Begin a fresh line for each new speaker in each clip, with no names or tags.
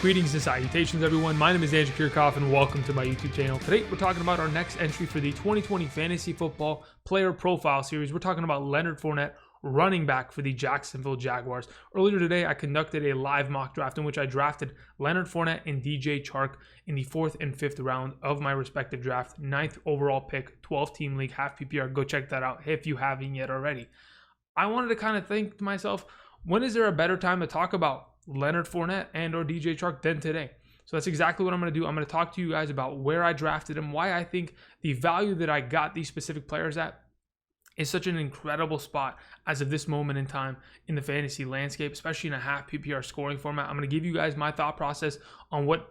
Greetings and salutations, everyone. My name is Kiorkof, and welcome to my YouTube channel. Today, we're talking about our next entry for the 2020 Fantasy Football Player Profile Series. We're talking about Leonard Fournette, running back for the Jacksonville Jaguars. Earlier today, I conducted a live mock draft in which I drafted Leonard Fournette and DJ Chark in the 4th and 5th round of my respective draft. 9th overall pick, 12-team league, half PPR. Go check that out if you haven't yet already. I wanted to kind of think to myself, when is there a better time to talk about Leonard Fournette and or DJ Chark than today? So that's exactly what I'm going to do. I'm going to talk to you guys about where I drafted them, why I think the value that I got these specific players at is such an incredible spot as of this moment in time in the fantasy landscape, especially in a half PPR scoring format. I'm going to give you guys my thought process on what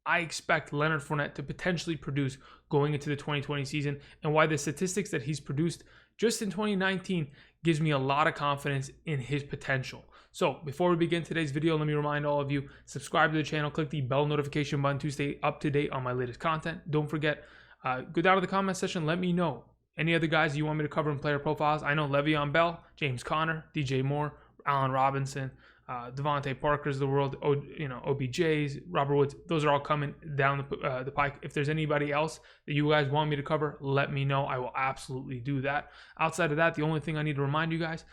I expect Leonard Fournette to potentially produce going into the 2020 season, and why the statistics that he's produced just in 2019 gives me a lot of confidence in his potential. So before we begin today's video, let me remind all of you, subscribe to the channel, click the bell notification button to stay up to date on my latest content. Don't forget, go down to the comment section, let me know any other guys you want me to cover in player profiles. I know Le'Veon Bell, James Conner, DJ Moore, Allen Robinson, Devontae Parker's of the world, OBJs, Robert Woods. Those are all coming down the pike. If there's anybody else that you guys want me to cover, let me know. I will absolutely do that. Outside of that, the only thing I need to remind you guys,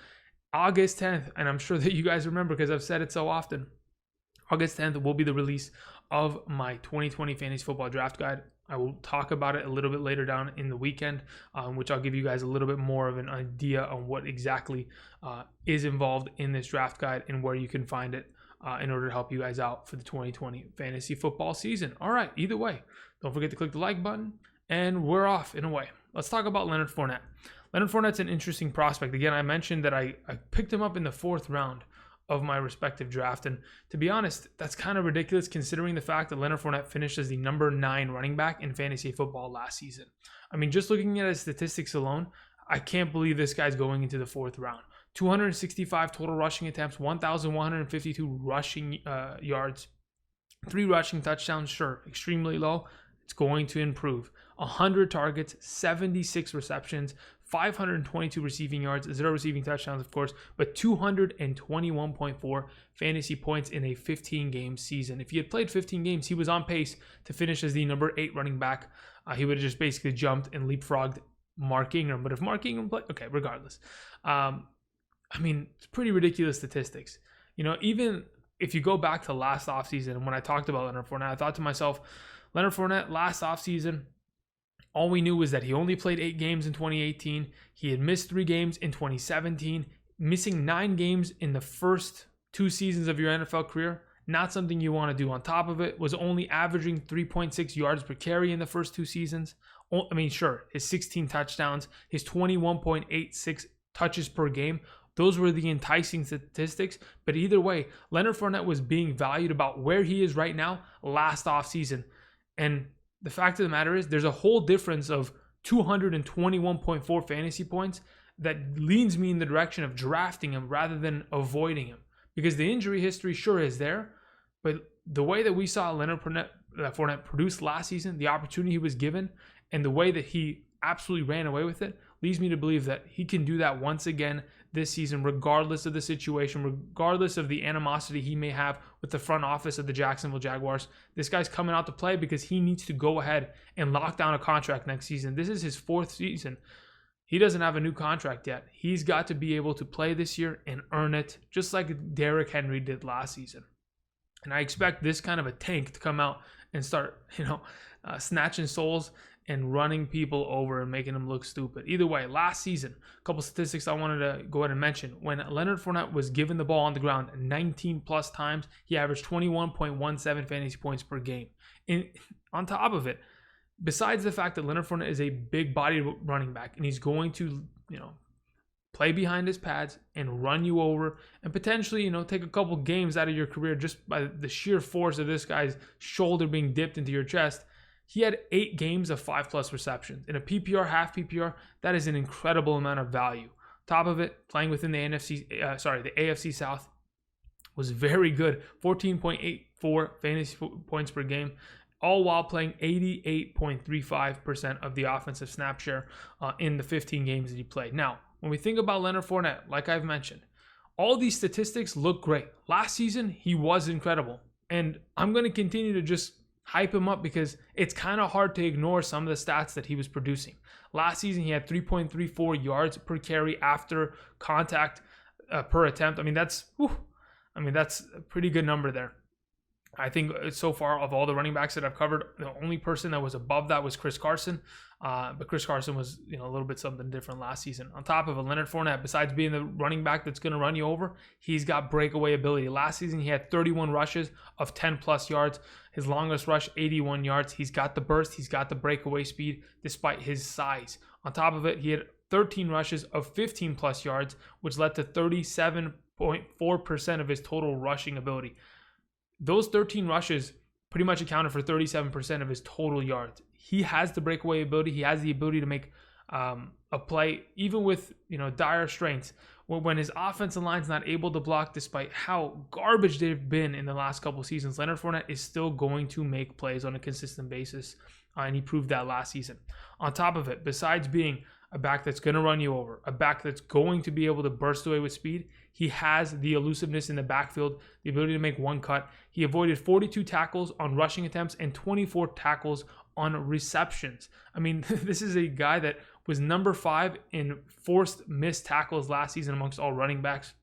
August 10th, and I'm sure that you guys remember because I've said it so often, August 10th will be the release of my 2020 Fantasy Football Draft Guide. I will talk about it a little bit later down in the weekend, which I'll give you guys a little bit more of an idea on what exactly is involved in this draft guide and where you can find it in order to help you guys out for the 2020 fantasy football season. All right, either way, don't forget to click the like button, and we're off in a way. Let's talk about Leonard Fournette. Leonard Fournette's an interesting prospect. Again, I mentioned that I picked him up in the 4th round of my respective draft, and to be honest, that's kind of ridiculous considering the fact that Leonard Fournette finished as the number 9 running back in fantasy football last season. I mean, just looking at his statistics alone, I can't believe this guy's going into the 4th round. 265 total rushing attempts, 1,152 rushing yards, 3 rushing touchdowns. Sure, extremely low. It's going to improve. 100 targets, 76 receptions, 522 receiving yards, 0 receiving touchdowns, of course, but 221.4 fantasy points in a 15-game season. If he had played 15 games, he was on pace to finish as the number 8 running back. He would have just basically jumped and leapfrogged Mark Ingram. But if Mark Ingram played, okay, regardless. I mean, it's pretty ridiculous statistics. You know, even if you go back to last offseason, when I talked about Leonard Fournette, I thought to myself, Leonard Fournette last offseason, all we knew was that he only played 8 games in 2018. He had missed 3 games in 2017. Missing 9 games in the first 2 seasons of your NFL career, not something you want to do. On top of it, was only averaging 3.6 yards per carry in the first 2 seasons. I mean, sure, his 16 touchdowns, his 21.86 touches per game, those were the enticing statistics. But either way, Leonard Fournette was being valued about where he is right now last offseason. And the fact of the matter is, there's a whole difference of 221.4 fantasy points that leans me in the direction of drafting him rather than avoiding him. Because the injury history sure is there, but the way that we saw Leonard Fournette produce last season, the opportunity he was given, and the way that he absolutely ran away with it, leads me to believe that he can do that once again this season, regardless of the situation, regardless of the animosity he may have with the front office of the Jacksonville Jaguars. This guy's coming out to play because he needs to go ahead and lock down a contract next season. This is his 4th season. He doesn't have a new contract yet. He's got to be able to play this year and earn it, just like Derrick Henry did last season. And I expect this kind of a tank to come out and start, snatching souls and running people over and making them look stupid. Either way, last season, a couple statistics I wanted to go ahead and mention. When Leonard Fournette was given the ball on the ground 19 plus times, he averaged 21.17 fantasy points per game. And on top of it, besides the fact that Leonard Fournette is a big body running back and he's going to, play behind his pads and run you over and potentially, take a couple games out of your career just by the sheer force of this guy's shoulder being dipped into your chest, he had 8 games of 5+ receptions. In a PPR, half PPR, that is an incredible amount of value. Top of it, playing within the the AFC South was very good. 14.84 fantasy points per game, all while playing 88.35% of the offensive snap share in the 15 games that he played. Now, when we think about Leonard Fournette, like I've mentioned, all these statistics look great. Last season, he was incredible. And I'm going to continue to just hype him up because it's kind of hard to ignore some of the stats that he was producing. Last season, he had 3.34 yards per carry after contact per attempt. I mean, that's a pretty good number there. I think so far of all the running backs that I've covered, the only person that was above that was Chris Carson. But Chris Carson was, a little bit something different last season. On top of it, Leonard Fournette, besides being the running back that's going to run you over, he's got breakaway ability. Last season, he had 31 rushes of 10 plus yards. His longest rush, 81 yards. He's got the burst. He's got the breakaway speed despite his size. On top of it, he had 13 rushes of 15 plus yards, which led to 37.4% of his total rushing ability. Those 13 rushes pretty much accounted for 37% of his total yards. He has the breakaway ability. He has the ability to make a play, even with dire strengths. When his offensive line's not able to block, despite how garbage they've been in the last couple of seasons, Leonard Fournette is still going to make plays on a consistent basis, and he proved that last season. On top of it, besides being a back that's going to run you over, a back that's going to be able to burst away with speed, he has the elusiveness in the backfield, the ability to make one cut. He avoided 42 tackles on rushing attempts and 24 tackles on receptions. I mean, this is a guy that was number 5 in forced missed tackles last season amongst all running backs.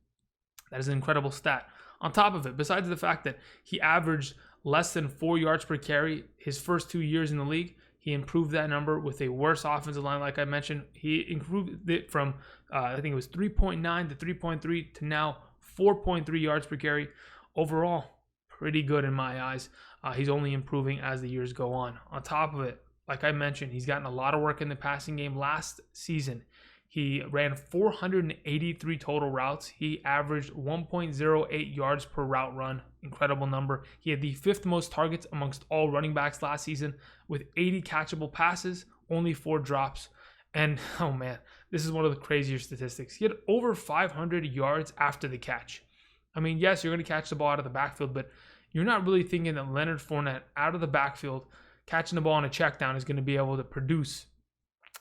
That is an incredible stat. On top of it, besides the fact that he averaged less than 4 yards per carry his first 2 years in the league, he improved that number with a worse offensive line, like I mentioned. He improved it from, I think it was 3.9 to 3.3 to now 4.3 yards per carry. Overall, pretty good in my eyes. He's only improving as the years go on. On top of it, like I mentioned, he's gotten a lot of work in the passing game. Last season, he ran 483 total routes. He averaged 1.08 yards per route run. Incredible number. He had the 5th most targets amongst all running backs last season with 80 catchable passes, only 4 drops. And, oh man, this is one of the crazier statistics. He had over 500 yards after the catch. I mean, yes, you're going to catch the ball out of the backfield, but you're not really thinking that Leonard Fournette out of the backfield, catching the ball on a check down, is going to be able to produce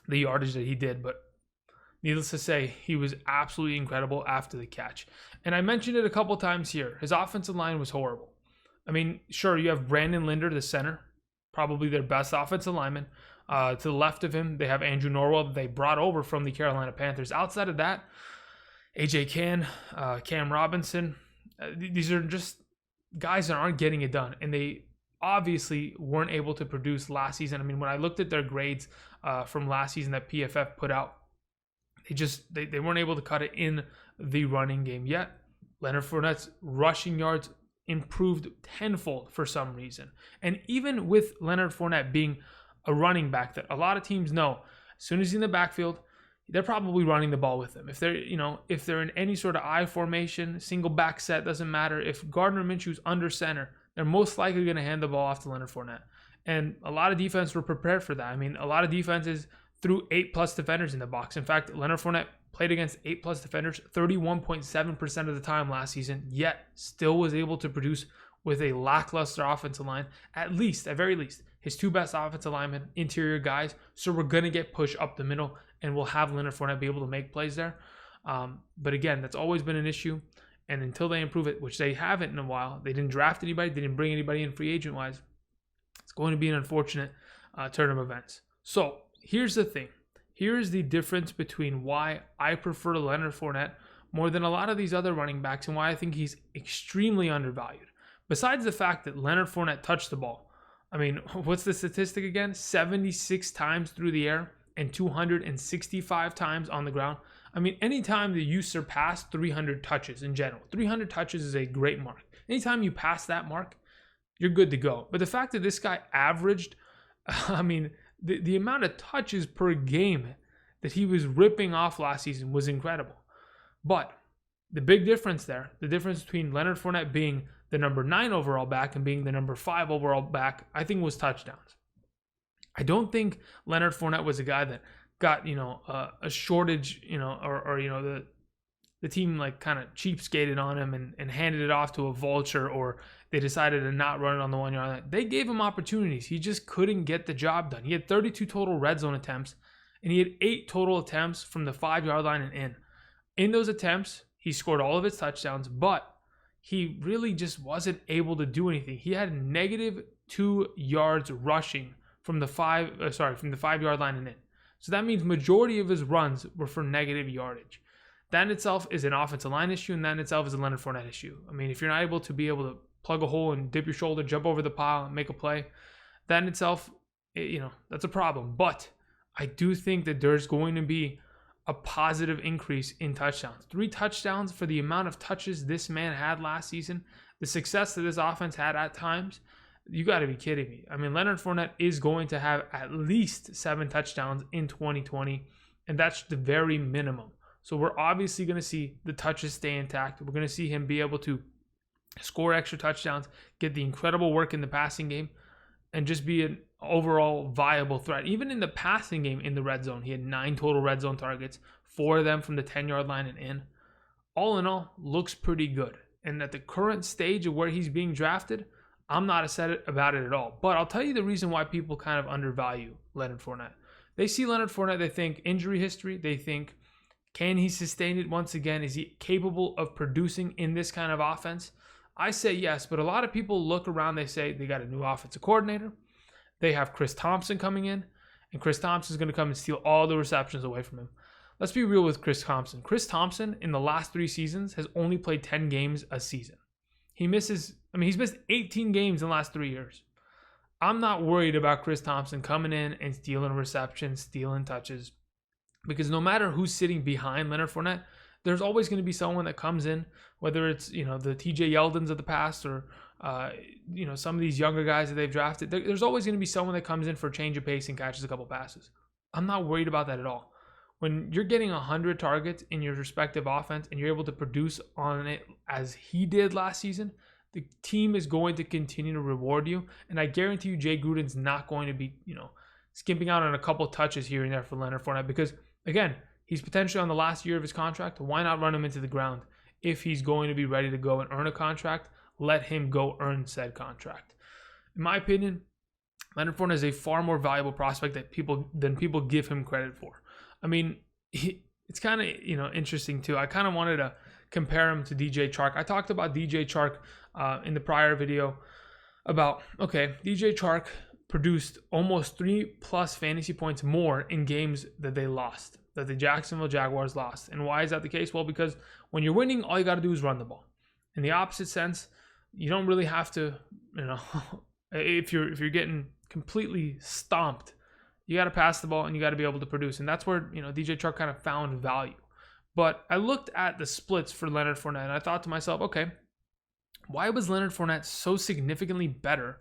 the yardage that he did. But needless to say, he was absolutely incredible after the catch. And I mentioned it a couple times here. His offensive line was horrible. I mean, sure, you have Brandon Linder, the center, probably their best offensive lineman. To the left of him, they have Andrew Norwell that they brought over from the Carolina Panthers. Outside of that, AJ Cann, Cam Robinson, these are just guys that aren't getting it done. And they obviously weren't able to produce last season. I mean, when I looked at their grades from last season that PFF put out, they weren't able to cut it in the running game yet. Leonard Fournette's rushing yards improved tenfold for some reason. And even with Leonard Fournette being a running back that a lot of teams know, as soon as he's in the backfield, they're probably running the ball with him. If they're in any sort of I formation, single back set, doesn't matter. If Gardner Minshew's under center, they're most likely going to hand the ball off to Leonard Fournette. And a lot of defense were prepared for that. I mean, a lot of defenses threw 8+ defenders in the box. In fact, Leonard Fournette played against 8+ defenders 31.7% of the time last season, yet still was able to produce with a lackluster offensive line, at very least, his 2 best offensive linemen, interior guys. So we're going to get pushed up the middle, and we'll have Leonard Fournette be able to make plays there. But again, that's always been an issue. And until they improve it, which they haven't in a while, they didn't draft anybody, they didn't bring anybody in free agent-wise, it's going to be an unfortunate turn of events. So here's the thing. Here's the difference between why I prefer Leonard Fournette more than a lot of these other running backs and why I think he's extremely undervalued. Besides the fact that Leonard Fournette touched the ball. I mean, what's the statistic again? 76 times through the air and 265 times on the ground. I mean, anytime that you surpass 300 touches in general, 300 touches is a great mark. Anytime you pass that mark, you're good to go. But the fact that this guy averaged, I mean, the amount of touches per game that he was ripping off last season was incredible. But the big difference there, the difference between Leonard Fournette being the number 9 overall back and being the number 5 overall back, I think was touchdowns. I don't think Leonard Fournette was a guy that got, a shortage, or the team like kind of cheapskated on him and handed it off to a vulture, or they decided to not run it on the 1 yard line. They gave him opportunities. He just couldn't get the job done. He had 32 total red zone attempts, and he had 8 total attempts from the 5 yard line and in. In those attempts, he scored all of his touchdowns, but he really just wasn't able to do anything. He had -2 yards rushing from the 5-yard line and in. So that means majority of his runs were for negative yardage. That in itself is an offensive line issue, and that in itself is a Leonard Fournette issue. I mean, if you're not able to plug a hole and dip your shoulder, jump over the pile, and make a play, that in itself, that's a problem. But I do think that there's going to be a positive increase in touchdowns. 3 touchdowns for the amount of touches this man had last season, the success that this offense had at times. You got to be kidding me. I mean, Leonard Fournette is going to have at least 7 touchdowns in 2020, and that's the very minimum. So we're obviously going to see the touches stay intact. We're going to see him be able to score extra touchdowns, get the incredible work in the passing game, and just be an overall viable threat. Even in the passing game in the red zone, he had 9 total red zone targets, 4 of them from the 10-yard line and in. All in all, looks pretty good. And at the current stage of where he's being drafted, I'm not upset about it at all. But I'll tell you the reason why people kind of undervalue Leonard Fournette. They see Leonard Fournette, they think injury history, they think, can he sustain it once again? Is he capable of producing in this kind of offense? I say yes, but a lot of people look around, they say they got a new offensive coordinator. They have Chris Thompson coming in, and Chris Thompson is going to come and steal all the receptions away from him. Let's be real with Chris Thompson. Chris Thompson, in the last 3 seasons, has only played 10 games a season. He's missed 18 games in the last 3 years. I'm not worried about Chris Thompson coming in and stealing receptions, stealing touches, because no matter who's sitting behind Leonard Fournette, there's always going to be someone that comes in, whether it's, the TJ Yeldons of the past or, some of these younger guys that they've drafted. There's always going to be someone that comes in for a change of pace and catches a couple passes. I'm not worried about that at all. When you're getting 100 targets in your respective offense and you're able to produce on it as he did last season, the team is going to continue to reward you. And I guarantee you Jay Gruden's not going to be, skimping out on a couple touches here and there for Leonard Fournette because, again, he's potentially on the last year of his contract. Why not run him into the ground? If he's going to be ready to go and earn a contract, let him go earn said contract. In my opinion, Leonard Fournette is a far more valuable prospect than people give him credit for. I mean, it's kind of, interesting too. I kind of wanted to compare him to DJ Chark. I talked about DJ Chark in the prior video about, DJ Chark produced almost 3+ fantasy points more in games that they lost, that the Jacksonville Jaguars lost. And why is that the case? Well, because when you're winning, all you got to do is run the ball. In the opposite sense, you don't really have to, if you're getting completely stomped, you got to pass the ball and you got to be able to produce. And that's where, DJ Chark kind of found value. But I looked at the splits for Leonard Fournette and I thought to myself, okay, why was Leonard Fournette so significantly better?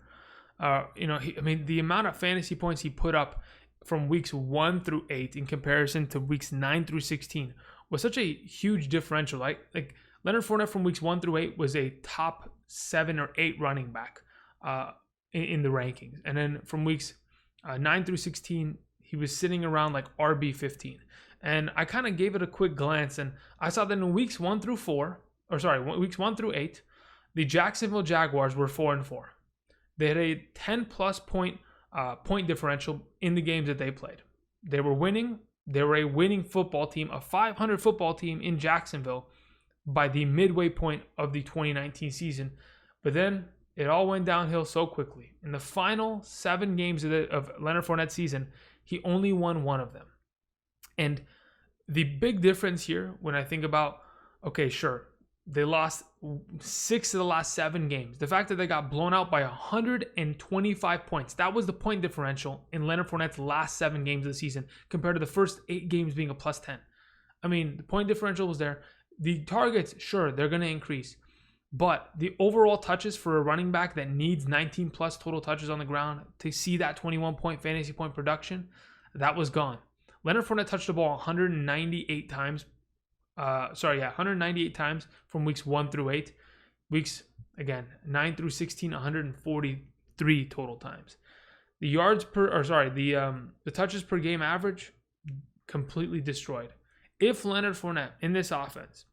The amount of fantasy points he put up from weeks 1 through 8 in comparison to weeks 9 through 16 was such a huge differential. Like Leonard Fournette from weeks 1 through 8 was a top 7 or 8 running back in the rankings. And then from weeks 9 through 16, he was sitting around like RB 15. And I kind of gave it a quick glance and I saw that in weeks 1 through 8, the Jacksonville Jaguars were 4-4. They had a 10+ point differential in the games that they played. They were winning. They were a winning football team, a 500 football team in Jacksonville by the midway point of the 2019 season. But then it all went downhill so quickly. In the final 7 games of Leonard Fournette's season, he only won 1 of them. And the big difference here, when I think about, they lost 6 of the last 7 games. The fact that they got blown out by 125 points, that was the point differential in Leonard Fournette's last 7 games of the season compared to the first 8 games being a +10. I mean, the point differential was there. The targets, sure, they're going to increase. But the overall touches for a running back that needs 19+ total touches on the ground to see that 21-point fantasy point production, that was gone. Leonard Fournette touched the ball 198 times. 198 times from weeks 1 through 8. Weeks, again, 9 through 16, 143 total times. The touches per game average, completely destroyed. If Leonard Fournette in this offense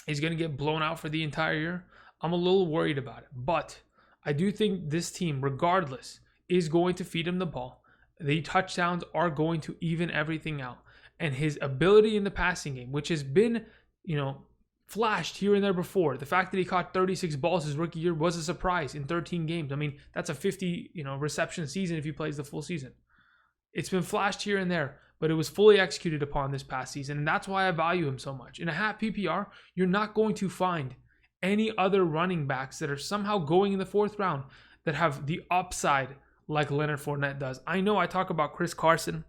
is going to get blown out for the entire year, I'm a little worried about it. But I do think this team, regardless, is going to feed him the ball. The touchdowns are going to even everything out. And his ability in the passing game, which has been, flashed here and there before. The fact that he caught 36 balls his rookie year was a surprise in 13 games. I mean, that's a 50, reception season if he plays the full season. It's been flashed here and there, but it was fully executed upon this past season, and that's why I value him so much. In a half PPR, you're not going to find any other running backs that are somehow going in the 4th round that have the upside like Leonard Fournette does. I know I talk about Chris Carson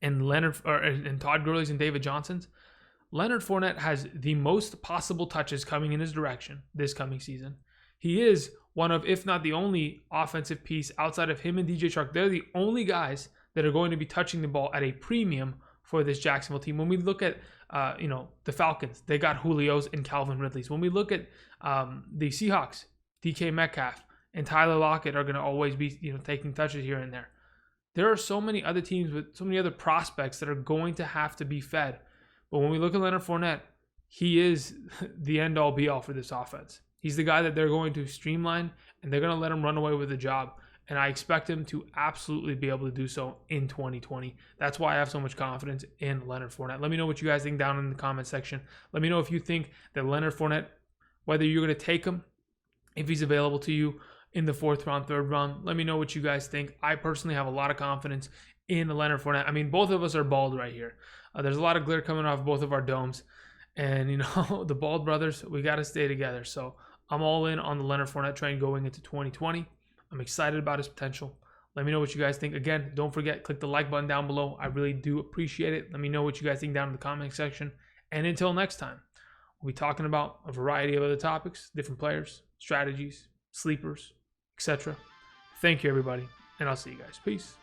and and Todd Gurley's and David Johnson's. Leonard Fournette has the most possible touches coming in his direction this coming season. He is one of, if not the only offensive piece outside of him and DJ Chark. They're the only guys that are going to be touching the ball at a premium for this Jacksonville team. When we look at, the Falcons, they got Julio's and Calvin Ridley's. When we look at the Seahawks, DK Metcalf and Tyler Lockett are going to always be, taking touches here and there. There are so many other teams with so many other prospects that are going to have to be fed. But when we look at Leonard Fournette, he is the end-all be-all for this offense. He's the guy that they're going to streamline, and they're going to let him run away with the job. And I expect him to absolutely be able to do so in 2020. That's why I have so much confidence in Leonard Fournette. Let me know what you guys think down in the comment section. Let me know if you think that Leonard Fournette, whether you're going to take him, if he's available to you in the 4th round, 3rd round. Let me know what you guys think. I personally have a lot of confidence in Leonard Fournette. I mean, both of us are bald right here. There's a lot of glitter coming off both of our domes. And, the bald brothers, we got to stay together. So I'm all in on the Leonard Fournette train going into 2020. I'm excited about his potential. Let me know what you guys think. Again, don't forget, click the like button down below. I really do appreciate it. Let me know what you guys think down in the comment section. And until next time, we'll be talking about a variety of other topics, different players, strategies, sleepers, etc. Thank you, everybody, and I'll see you guys. Peace.